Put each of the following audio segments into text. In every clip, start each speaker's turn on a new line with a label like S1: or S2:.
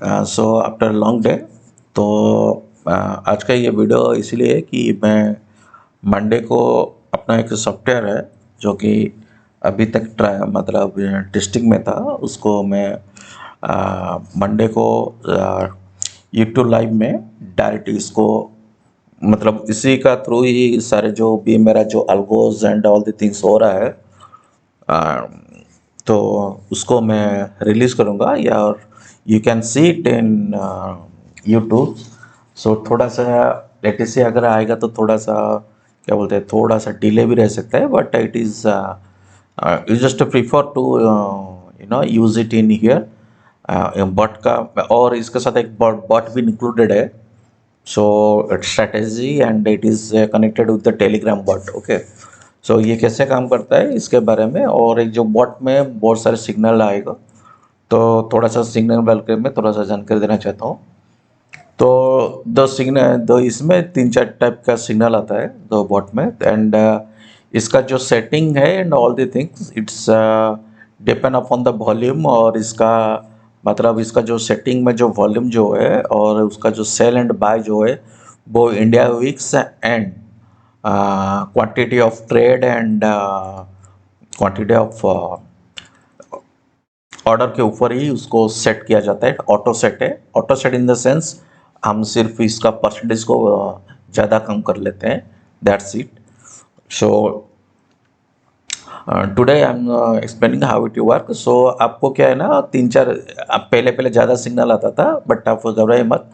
S1: So after long day. तो आज का ये वीडियो इसलिए है कि मैं मंडे को अपना एक सॉफ्टवेयर है जो कि अभी तक ट्राई मतलब टेस्टिंग में था, उसको मैं मंडे को यूट्यूब लाइव में डायरेक्ट इसको मतलब इसी का थ्रू ही सारे जो भी मेरा जो अल्गोज एंड ऑल द थिंग्स हो रहा है, आ, तो उसको मैं रिलीज़ करूँगा या you can see it in YouTube. So थोड़ा सा लेटेस्ट से अगर आएगा तो थोड़ा सा क्या बोलते हैं, थोड़ा सा डिले भी रह सकता है, but it is you just prefer to use it in here but का। और इसके साथ एक बट भी इंक्लूडेड है। So strategy and it is connected with the Telegram bot. Okay, so ये कैसे काम करता है इसके बारे में, और एक जो बॉट में बहुत सारे सिग्नल आएगा, तो थोड़ा सा सिग्नल बल्कि मैं थोड़ा सा जानकारी देना चाहता हूँ। तो दो सिग्नल, दो इसमें 3-4 टाइप का सिग्नल आता है दो बॉट में, एंड इसका जो सेटिंग है and all the things it's depend upon the volume. और इसका मतलब इसका जो सेटिंग में जो वॉल्यूम जो है और उसका जो सेल एंड बाय जो है वो India weeks and quantity of trade and quantity of order के ऊपर ही उसको सेट किया जाता है। ऑटो सेट है, auto set in the sense हम सिर्फ इसका परसेंटेज को ज़्यादा कम कर लेते हैं, that's it. So today I am explaining how it work. So आपको क्या है ना, 3-4 पहले पहले ज़्यादा सिग्नल आता था, बट आप घबराइए मत।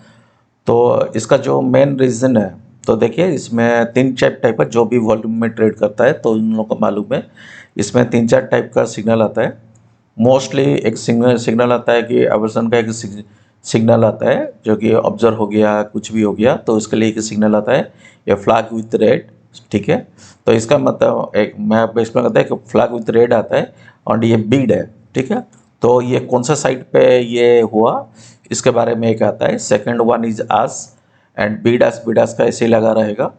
S1: तो इसका जो मेन रीज़न है, तो देखिए इसमें 3-4 टाइप का जो भी वॉल्यूम में ट्रेड करता है तो इन लोगों को मालूम है इसमें 3-4 टाइप का सिग्नल आता है। मोस्टली एक सिग्नल आता है कि एवर्सन का एक सिग्नल आता है जो कि ऑब्जर्व हो गया, कुछ भी हो गया तो इसके लिए एक सिग्नल आता है, ये फ्लैग विथ रेड। ठीक है, तो इसका मतलब एक मैं आपको एक्सप्लेन करता है कि फ्लैग विथ रेड आता है और ये बीड है। ठीक है, तो ये कौन सा साइड पे ये हुआ इसके बारे में एक आता है। Second one is ask and बीडास का ऐसे ही लगा रहेगा।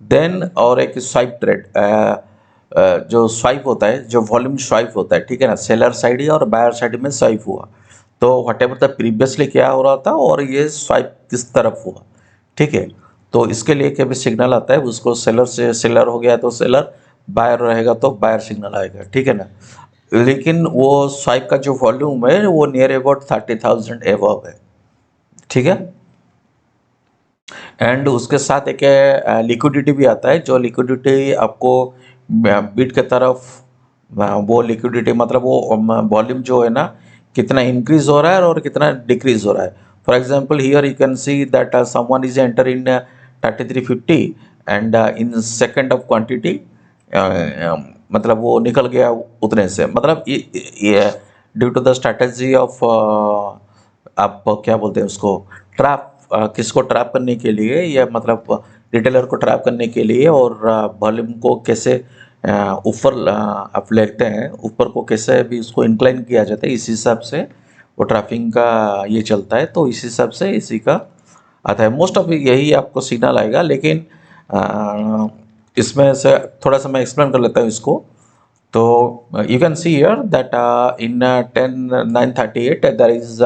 S1: देन और एक स्वाइप ट्रेड, जो स्वाइप होता है, जो वॉल्यूम स्वाइप होता है, ठीक है ना, सेलर साइड ही और बायर साइड में स्वाइप हुआ, तो वट एवर द प्रीवियसली क्या हो रहा था और ये स्वाइप किस तरफ हुआ। ठीक है, तो इसके लिए क्या भी सिग्नल आता है, उसको सेलर से सेलर हो गया तो सेलर, बायर रहेगा तो बायर सिग्नल आएगा। ठीक है ना, लेकिन वो स्वाइप का जो वॉल्यूम है वो नियर अबाउट 30,000 एबव है। ठीक है, एंड उसके साथ एक लिक्विडिटी भी आता है, जो लिक्विडिटी आपको बीट के तरफ वो लिक्विडिटी मतलब वो वॉल्यूम जो है ना कितना इंक्रीज हो रहा है और कितना डिक्रीज हो रहा है। For example here you can see that someone is enter in 3350 and in second of quantity, मतलब वो निकल गया उतने से, मतलब ये due to the strategy of आप क्या बोलते हैं उसको, ट्रैप, किसको ट्रैप करने के लिए, या मतलब रिटेलर को ट्रैप करने के लिए, और वॉल्यूम को कैसे ऊपर आप लेते हैं, ऊपर को कैसे भी उसको इंक्लाइन किया जाता है, इस हिसाब से वो ट्रैफिंग का ये चलता है। तो इस हिसाब से इसी का आता है, मोस्ट ऑफ यही आपको सिग्नल आएगा। लेकिन इसमें से थोड़ा सा मैं एक्सप्लेन कर लेता हूँ इसको। तो you can see here that in 10:9:38 there is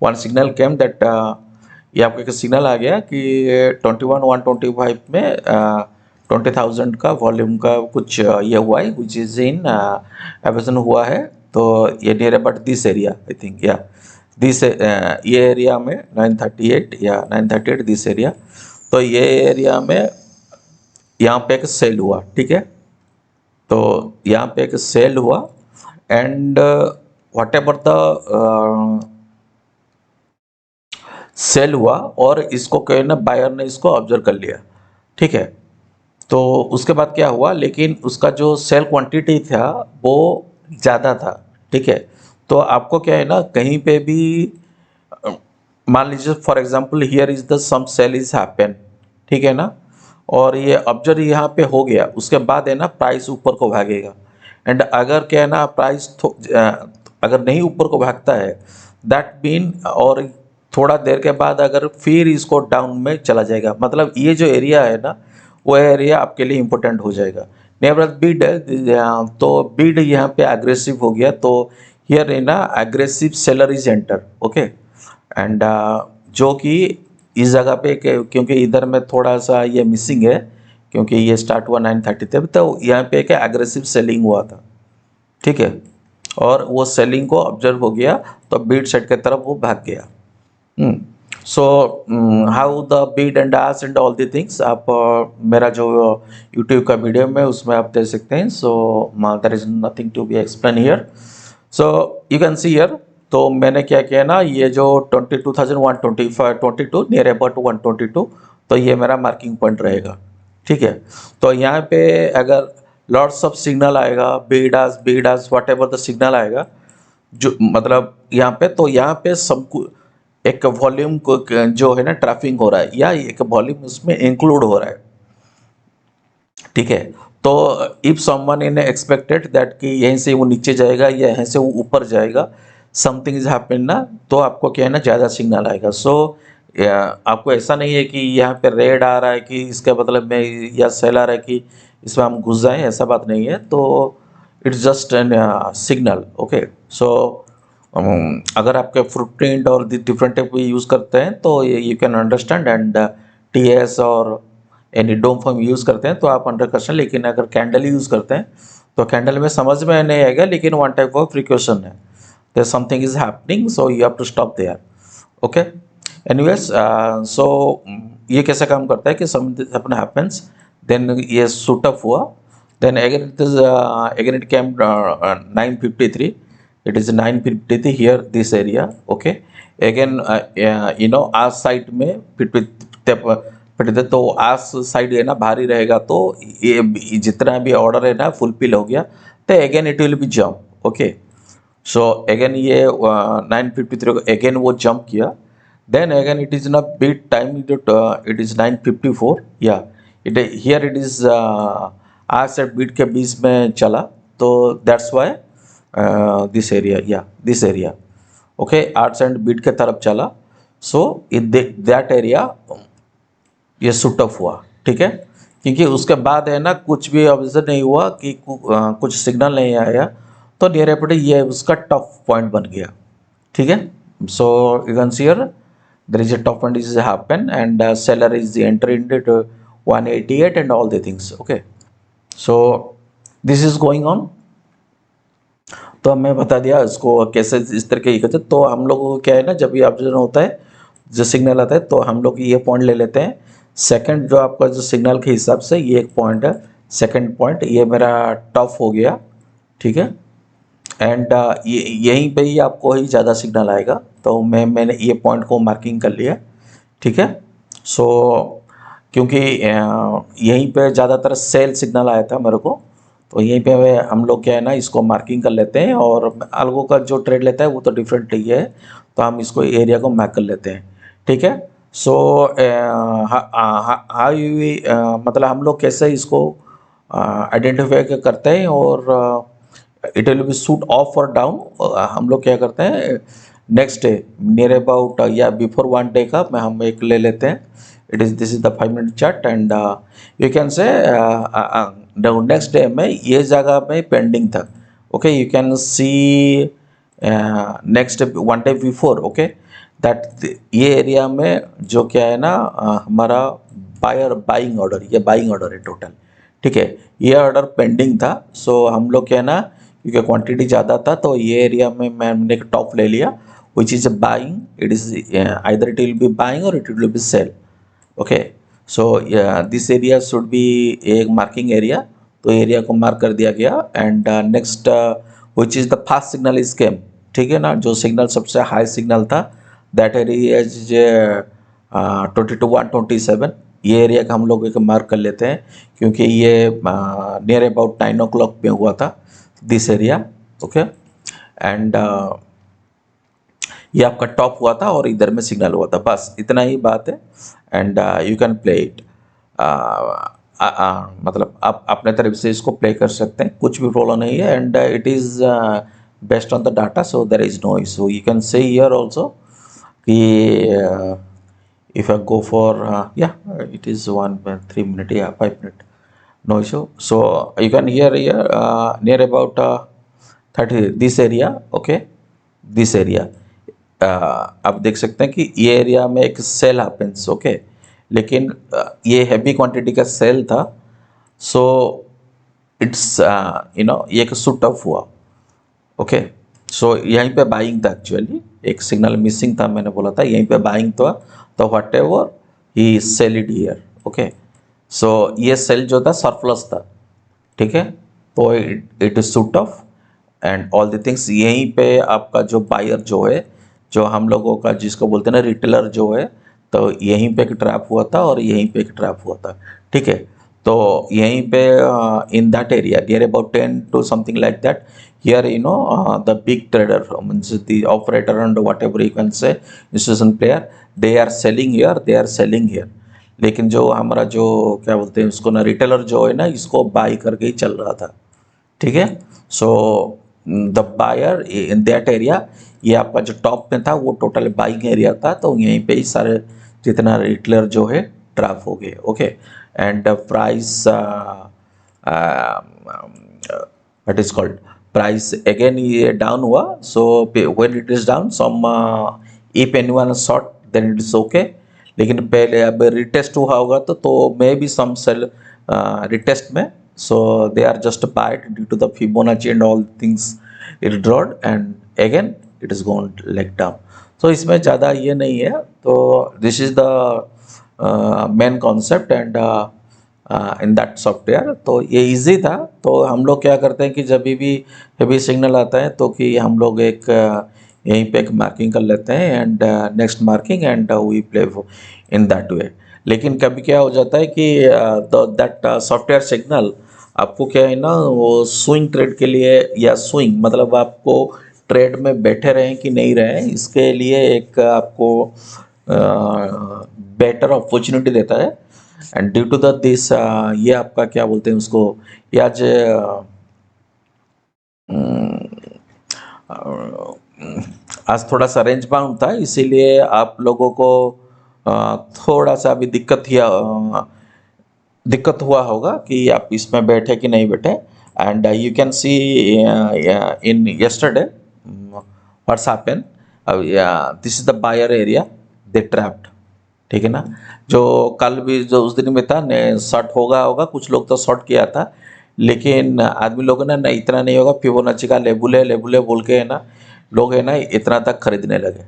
S1: one signal came that ये आपको एक सिग्नल आ गया कि 21,125 में 20,000 का वॉल्यूम का कुछ ये हुआ है, विच इज़ इन एवर्सन हुआ है। तो ये near about this area I think, या दिस ये एरिया में 938 या 938 दिस एरिया, तो ये एरिया में यहाँ पे एक सेल हुआ। ठीक है, तो यहाँ पे एक सेल हुआ and whatever the sell हुआ, और इसको क्या है ना, बायर ने इसको ऑब्जर्व कर लिया। ठीक है, तो उसके बाद क्या हुआ, लेकिन उसका जो सेल क्वांटिटी था वो ज़्यादा था। ठीक है, तो आपको क्या है ना, कहीं पे भी मान लीजिए for example here is the some sell is happen, ठीक है ना, और ये ऑब्जर्व यहाँ पे हो गया, उसके बाद है ना प्राइस ऊपर को भागेगा। एंड अगर क्या है ना प्राइस अगर नहीं ऊपर को भागता है, दैट मीन, और थोड़ा देर के बाद अगर फिर इसको डाउन में चला जाएगा, मतलब ये जो एरिया है ना वो एरिया आपके लिए इम्पोर्टेंट हो जाएगा। नेवर बीड है, तो बीड यहाँ पे एग्रेसिव हो गया, तो हियर है ना aggressive seller is enter. Okay, and जो कि इस जगह पे क्योंकि इधर में थोड़ा सा ये मिसिंग है, क्योंकि ये स्टार्ट हुआ 9:30 तक, तो यहाँ पे एक एग्रेसिव सेलिंग हुआ था, ठीक है, और वो सेलिंग को ऑब्जर्व हो गया तो बीट साइड की तरफ वो भाग गया। So how the bid and ask and all the things आप मेरा जो यूट्यूब का वीडियो में उसमें आप देख सकते हैं। So there is nothing to be explain here. So you can see here, तो मैंने क्या किया ना, ये जो 22,125 नियर अबाउट 122, तो ये मेरा मार्किंग पॉइंट रहेगा, ठीक है। तो यहाँ पे अगर लॉट्स ऑफ सिग्नल आएगा, be does whatever the signal आएगा, जो मतलब यहाँ पे, तो यहाँ पे सब एक वॉल्यूम को जो है ना ट्रैफिक हो रहा है, या एक वॉल्यूम उसमें इंक्लूड हो रहा है, ठीक है। तो if someone in expected that कि यहीं से वो नीचे जाएगा या यहीं से वो ऊपर जाएगा, समथिंग इज हैपन ना, तो आपको क्या है ना ज़्यादा सिग्नल आएगा। सो आपको ऐसा नहीं है कि यहाँ पे रेड आ रहा है कि इसका मतलब में, या सेल आ रहा है कि इसमें हम घुस जाएं, ऐसा बात नहीं है। तो it's just an signal, okay. So अगर आपके फुटप्रिंट और डिफरेंट टाइप यूज़ करते हैं तो you can understand, and TS और एनी डोम फॉर्म यूज़ करते हैं तो आप अंडर क्वेश्चन। लेकिन अगर कैंडल यूज़ करते हैं तो कैंडल में समझ में नहीं आएगा, लेकिन वन टाइप ऑफ प्रिकॉशन है, there something is happening, so you have to stop there, okay. Anyways, so ये कैसे काम करता है कि समथिंग हैपेंस, देन ये शूट अप हुआ, then again it came 9:53, it is 9:53 here this area, okay। again you know आज side में फिर तो आज साइड है ना भारी रहेगा, तो ये जितना भी ऑर्डर है ना फुलफिल हो गया, तो again it will be jump, okay. So again ये 9:53 को अगेन वो जंप किया, then again it is not beat time, it is 9:54, या इट हियर इट इज आज से बीट के बीच में चला, तो दैट्स वाई दिस एरिया, या दिस एरिया, ओके, आर्ट्स एंड बीट के तरफ चला। सो इन दैट एरिया ये शूट ऑफ हुआ, ठीक है, क्योंकि उसके बाद है ना कुछ भी ऑब्जर्व नहीं हुआ कि कुछ सिग्नल नहीं आया, तो नियर अबाउट ये उसका टॉप पॉइंट बन गया, ठीक है। सो you can see here there is a top point is happen, and seller is entered into 188 and all the things, okay। so this is going on। तो मैं बता दिया इसको कैसे इस तरह के करते। तो हम लोगों को क्या है ना, जब भी ऑब्जर्व होता है, जो सिग्नल आता है, तो हम लोग ये पॉइंट ले लेते हैं। सेकंड जो आपका जो सिग्नल के हिसाब से ये एक पॉइंट है, सेकंड पॉइंट ये मेरा टॉप हो गया, ठीक है। एंड यहीं पे ही आपको ही ज़्यादा सिग्नल आएगा, तो मैंने ये पॉइंट को मार्किंग कर लिया, ठीक है। सो क्योंकि यहीं पे ज़्यादातर सेल सिग्नल आया था मेरे को, तो यहीं पे हम लोग क्या है ना इसको मार्किंग कर लेते हैं। और अलगो का जो ट्रेड लेता है वो तो डिफरेंट ही है, तो हम इसको एरिया को मार्क कर लेते हैं, ठीक है। सो हाउ यू मतलब हम लोग कैसे इसको आइडेंटिफाई करते हैं, और it will B shoot of और डाउन। हम लोग क्या करते हैं, नेक्स्ट डे नियर अबाउट या बिफोर 1 डे का मैं हम एक ले लेते हैं। This is the 5 minute chart, and you can से नेक्स्ट डे में ये जगह में पेंडिंग था, okay. You can C next 1 day before, okay, that ये एरिया में जो क्या है ना हमारा बाइंग ऑर्डर, ये बाइंग ऑर्डर है टोटल, ठीक है। ये ऑर्डर पेंडिंग था, सो हम लोग क्या है ना, क्योंकि क्वांटिटी ज़्यादा था, तो ये एरिया में मैंने एक टॉप ले लिया, which is buying. It is either it will be buying और it will be sell, okay. So this area should be एक मार्किंग एरिया, तो एरिया को मार्क कर दिया गया। And next which is the fast signal is came, ठीक है ना, जो सिग्नल सबसे हाई सिग्नल था, दैट एरिया इज 22,127। ये एरिया का हम लोग एक मार्क कर लेते हैं, क्योंकि ये नियर अबाउट 9 o'clock पे हुआ था, दिस एरिया, ओके। एंड ये आपका टॉप हुआ था और इधर में सिग्नल हुआ था, बस इतना ही बात है। And you can play it, मतलब आप अपने तरफ से इसको प्ले कर सकते हैं, कुछ भी प्रॉब्लम नहीं है। And it is based on the data, so there is no issue. You can say here also कि if I go for it is 3 minute, 5 minute, no issue। So you can hear here near about 30 this area, okay, this area, आप देख सकते हैं कि ये area में एक cell happens, okay, लेकिन ये हैवी क्वांटिटी का सेल था, सो इट्स ये एक शूट ऑफ हुआ, ओके। सो यहीं पे बाइंग था, एक्चुअली एक सिग्नल मिसिंग था, मैंने बोला था यहीं पे बाइंग था, तो whatever he sell it here, okay. So ये सेल जो था सरप्लस था, ठीक है, तो it is shoot off and all the things. यहीं पे आपका जो बायर जो है, जो हम लोगों का जिसको बोलते हैं ना रिटेलर जो है, तो यहीं पे एक ट्रैप हुआ था और यहीं पे एक ट्रैप हुआ था, ठीक है। तो यहीं पे इन that area near about 10 to something like that, here the big trader means the operator and whatever you can say institution player, they are selling here, they are selling here, लेकिन जो हमारा जो क्या बोलते हैं उसको ना रिटेलर जो है ना, इसको बाई करके ही चल रहा था, ठीक है। So the buyer in that area, ये आपका जो टॉप में था वो टोटल बाइंग एरिया था, तो यहीं पे ही सारे जितना रिटेलर जो है ट्रैप हो गए, okay. And price what is called price again ये डाउन हुआ, so when it is down some if anyone short then it is okay, लेकिन पहले अब रिटेस्ट हुआ होगा तो maybe some sell retest में, so they are just bought due to the Fibonacci and all things it drawed and again it is gone leg down. So इसमें ज़्यादा ये नहीं है, तो this is the main concept and in that software। तो ये easy था। तो हम लोग क्या करते हैं कि जब भी हेवी सिग्नल आता है तो कि हम लोग एक यहीं पे एक मार्किंग कर लेते हैं and next marking and we play in that way. लेकिन कभी क्या हो जाता है कि दैट सॉफ्टवेयर सिग्नल आपको क्या है ना, वो स्विंग ट्रेड के लिए, या स्विंग मतलब आपको ट्रेड में बैठे रहें कि नहीं रहें, इसके लिए एक आपको बेटर अपॉर्चुनिटी देता है। And due to the this ये आपका क्या बोलते हैं उसको, ये आज आज थोड़ा सा रेंज बाउंड था, इसीलिए आप लोगों को थोड़ा सा अभी दिक्कत हुआ होगा कि आप इसमें बैठे कि नहीं बैठे। And you can see in yesterday what's happen, this is the buyer area they trapped, ठीक है ना। जो कल भी जो उस दिन में था ने शॉर्ट होगा कुछ लोग तो शॉर्ट किया था, लेकिन आदमी लोगों ने ना इतना नहीं होगा, फिबोनाची का लेबुले बोल के है ना, लोग है ना इतना तक खरीदने लगे,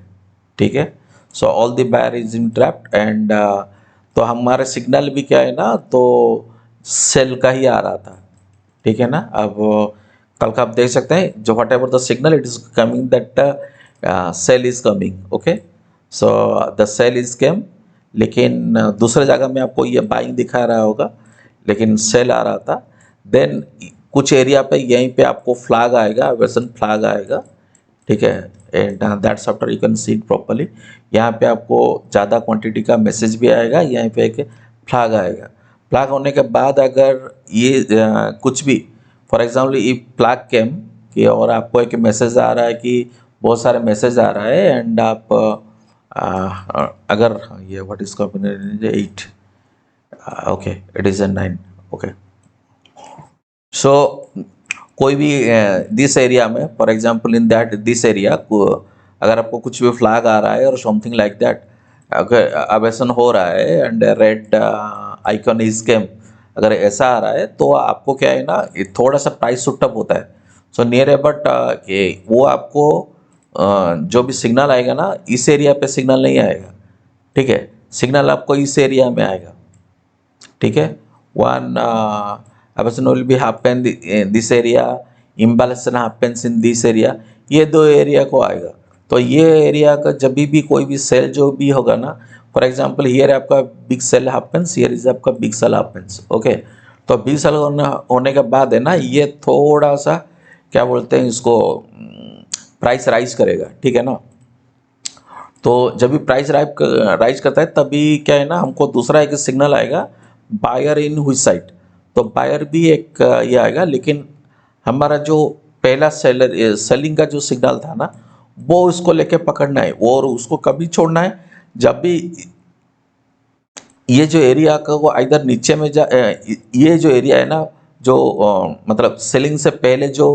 S1: ठीक है। So all the buyer is in trapped and तो हमारे सिग्नल भी क्या है ना, तो सेल का ही आ रहा था, ठीक है ना। अब कल का आप देख सकते हैं जो whatever the signal it is coming that sell is coming, okay. So the sell is came, लेकिन दूसरे जगह में आपको ये बाइंग दिखा रहा होगा, लेकिन सेल आ रहा था। देन कुछ एरिया पे यहीं पे आपको फ्लैग आएगा, वेर्सन फ्लैग आएगा, ठीक है। And that's after you can see it properly, यहाँ पे आपको ज़्यादा क्वांटिटी का मैसेज भी आएगा, यहाँ पे एक फ्लैग आएगा। फ्लैग होने के बाद अगर ये कुछ भी फॉर एग्जांपल ये फ्लैग केम कि और आपको एक मैसेज आ रहा है कि बहुत सारे मैसेज आ रहा है एंड आप अगर ये what is combination 8, okay it is a 9, okay. So कोई भी दिस एरिया में for example in that this area अगर आपको कुछ भी फ्लैग आ रहा है और समथिंग लाइक दैट, अगर अवेसन हो रहा है and red icon is came, अगर ऐसा आ रहा है तो आपको क्या है ना, थोड़ा सा प्राइस सुटअप होता है। सो नियर बट वो आपको जो भी सिग्नल आएगा ना, इस एरिया पे सिग्नल नहीं आएगा, ठीक है। सिग्नल आपको इस एरिया में आएगा, ठीक है। One अवेसन will be happen this area, imbalance happens in this area, ये दो एरिया को आएगा। तो ये एरिया का जब भी कोई भी सेल जो भी होगा ना, फॉर एग्जांपल हियर आपका big sell happens, here is आपका बिग सेल हैपेंस, ओके। तो बिग सेल होने के बाद है ना, ये थोड़ा सा क्या बोलते हैं इसको, प्राइस राइज करेगा, ठीक है ना। तो जब भी प्राइस राइज करता है तभी क्या है ना, हमको दूसरा एक सिग्नल आएगा बायर इन हुई साइड, तो बायर भी एक ये आएगा, लेकिन हमारा जो पहला सेलिंग का जो सिग्नल था ना, वो उसको लेके पकड़ना है और उसको कभी छोड़ना है जब भी ये जो एरिया का वो इधर नीचे में ये जो एरिया है ना, जो मतलब सेलिंग से पहले जो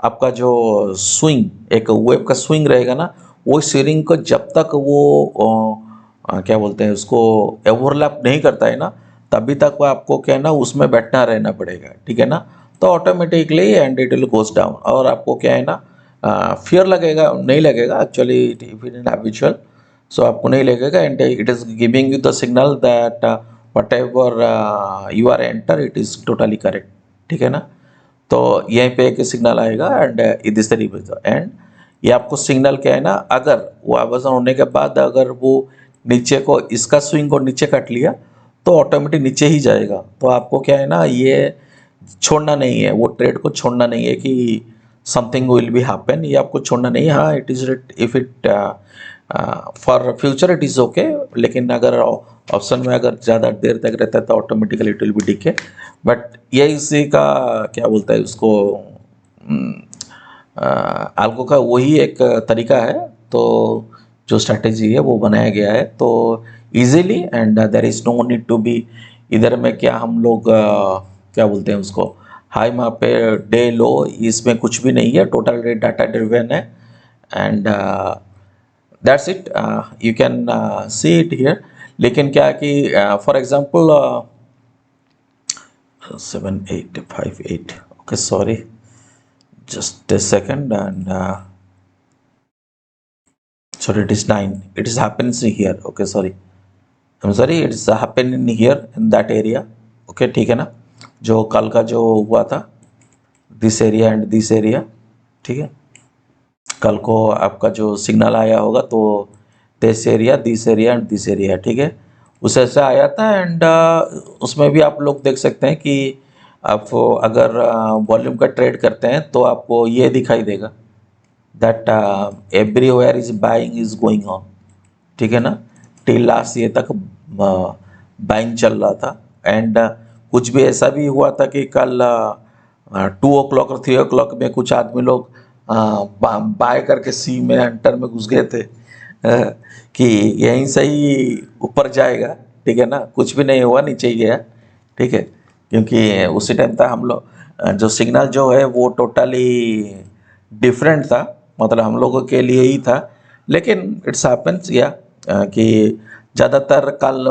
S1: आपका जो स्विंग एक वेव का स्विंग रहेगा ना, वो स्टीयरिंग को जब तक वो क्या बोलते हैं उसको ओवरलैप नहीं करता है ना, तभी तक वो आपको क्या है ना उसमें बैठना रहना पड़ेगा, ठीक है ना। तो automatically and it will goes down, और आपको क्या है ना फियर लगेगा, नहीं लगेगा actually if in habitual, so आपको नहीं लगेगा, and it is giving you the signal that whatever you are enter it is totally correct, ठीक है ना। तो यहीं पे एक सिग्नल आएगा एंड दिस तरीके, एंड ये आपको सिग्नल क्या है ना, अगर वो आवाज़ होने के बाद अगर वो नीचे को इसका स्विंग को नीचे काट लिया तो ऑटोमेटिक नीचे ही जाएगा। तो आपको क्या है ना ये छोड़ना नहीं है, वो ट्रेड को छोड़ना नहीं है कि समथिंग विल बी हैपन, ये आपको छोड़ना नहीं है। हाँ, it is if it for future it is okay, लेकिन अगर ऑप्शन में अगर ज़्यादा देर तक रहता है तो automatically it will be decay. But ये इसी का क्या बोलता है उसको आल्को का वही एक तरीका है, तो जो स्ट्रैटेजी है वो बनाया गया है तो easily, and there is no need to be इधर में क्या हम लोग क्या बोलते हैं उसको हाई वहाँ पे डे लो, इसमें कुछ भी नहीं है, टोटल डाटा ड्रिवन है, and that's it, you can see it here. लेकिन क्या कि for example 7858, okay, sorry, just a second, and sorry, it is 9, it is happens here, okay, sorry, I'm sorry, it is happening here in that area, okay, ठीक है ना। जो कल का जो हुआ था this area and this area, ठीक है, कल को आपका जो सिग्नल आया होगा तो this area and this area, ठीक है, उस ऐसे आया था, एंड उसमें भी आप लोग देख सकते हैं कि आप अगर वॉल्यूम का ट्रेड करते हैं तो आपको ये दिखाई देगा that everywhere is buying is going on, ठीक है ना। टिल लास्ट ये तक बाइंग चल रहा था, एंड कुछ भी ऐसा भी हुआ था कि कल 2 o'clock और 3 o'clock में कुछ आदमी लोग बाय करके सी में एंटर में घुस गए थे कि यहीं से ही ऊपर जाएगा, ठीक है ना, कुछ भी नहीं हुआ, नीचे ही गया, ठीक है, क्योंकि उसी टाइम तक हम लोग जो सिग्नल जो है वो टोटली डिफरेंट था, मतलब हम लोगों के लिए ही था, लेकिन इट्स हैपेंस या कि ज़्यादातर कल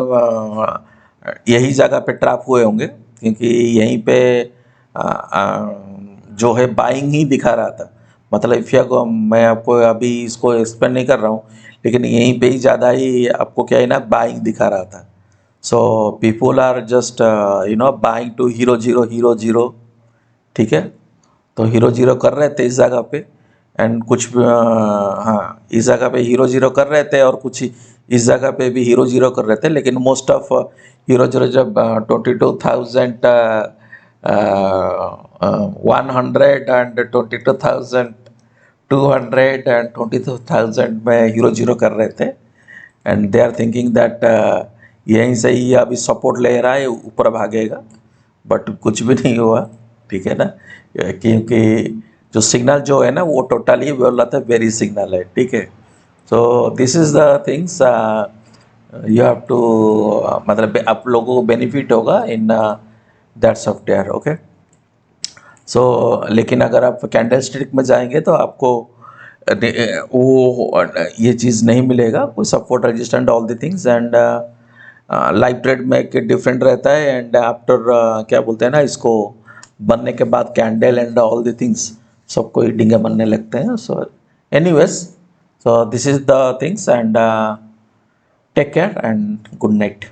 S1: यही जगह पे ट्रैप हुए होंगे, क्योंकि यहीं पे जो है बाइंग ही दिखा रहा था, मतलब इफ़िया को मैं आपको अभी इसको एक्सप्लेन नहीं कर रहा हूँ, लेकिन यहीं पे ही ज़्यादा ही आपको क्या है ना बाइंग दिखा रहा था। So people are just buying to hero 0 ठीक है, तो हीरो 0 कर रहे थे इस जगह पे, एंड कुछ हाँ इस जगह पे हीरो 0 कर रहे थे, और कुछ इस जगह पे भी हीरो 0 कर रहे थे, लेकिन मोस्ट ऑफ हीरो 0 जब 22,100 एंड 22,200 एंड 22,000 में हीरो 0 कर रहे थे, and they are thinking that यहीं से ही अभी सपोर्ट ले रहा है, ऊपर भागेगा, बट कुछ भी नहीं हुआ, ठीक है ना, क्योंकि जो सिग्नल जो है ना वो टोटली बोल रहा था वेरी सिग्नल है, ठीक है। So this is the things you have to, मतलब आप लोगों को बेनिफिट होगा in that software, okay. So लेकिन अगर आप कैंडल स्टिक में जाएंगे तो आपको वो ये चीज़ नहीं मिलेगा, कोई support resistant all the things, and live trade में एक डिफरेंट रहता है, एंड आफ्टर क्या बोलते हैं ना इसको बनने के बाद candle and all the things सबको ईडिंग बनने लगते हैं। So anyways, so this is the things, and take care and good night.